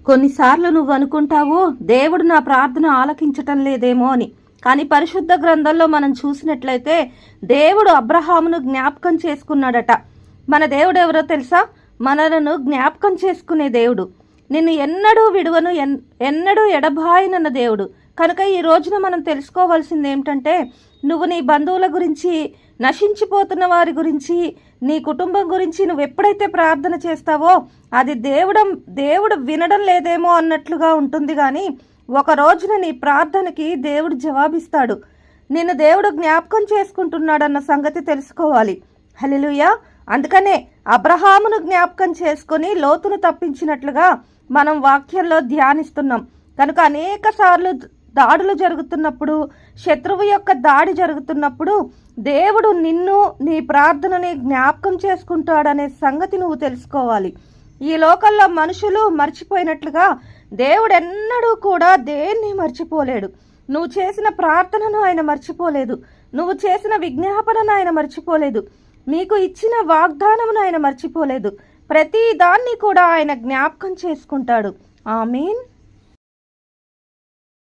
కొన్నిసార్లు నువ్వు అనుకుంటావు దేవుడు నా ప్రార్థన ఆలకించటం లేదేమో అని. కానీ పరిశుద్ధ గ్రంథంలో మనం చూసినట్లయితే దేవుడు అబ్రహామును జ్ఞాపకం చేసుకున్నాడట. మన దేవుడు ఎవరో తెలుసా? మనలను జ్ఞాపకం చేసుకునే దేవుడు. నిన్ను ఎన్నడూ విడువను, ఎన్నడూ ఎడబాయనన్న దేవుడు. కనుక ఈ రోజున మనం తెలుసుకోవాల్సింది ఏమిటంటే, నువ్వు నీ బంధువుల గురించి, నశించిపోతున్న వారి గురించి, నీ కుటుంబం గురించి నువ్వు ఎప్పుడైతే ప్రార్థన చేస్తావో అది దేవుడు వినడం లేదేమో అన్నట్లుగా ఉంటుంది. కానీ ఒక రోజున నీ ప్రార్థనకి దేవుడు జవాబిస్తాడు. నిన్ను దేవుడు జ్ఞాపకం చేసుకుంటున్నాడన్న సంగతి తెలుసుకోవాలి. హల్లెలూయా. అందుకనే అబ్రహామును జ్ఞాపకం చేసుకొని లోతును తప్పించినట్లుగా మనం వాక్యంలో ధ్యానిస్తున్నాం. కనుక అనేక సార్లు దాడులు జరుగుతున్నప్పుడు, శత్రువు యొక్క దాడి జరుగుతున్నప్పుడు దేవుడు నిన్ను, నీ ప్రార్థనని జ్ఞాపకం చేసుకుంటాడనే సంగతి నువ్వు తెలుసుకోవాలి. ఈ లోకంలో మనుషులు మర్చిపోయినట్లుగా దేవుడు ఎన్నడూ కూడా దేన్ని మర్చిపోలేడు. నువ్వు చేసిన ప్రార్థనను ఆయన మర్చిపోలేదు. నువ్వు చేసిన విజ్ఞాపనను ఆయన మర్చిపోలేదు. నీకు ఇచ్చిన వాగ్దానమును ఆయన మర్చిపోలేదు. ప్రతి దాన్ని కూడా ఆయన జ్ఞాపకం చేసుకుంటాడు. ఆమేన్.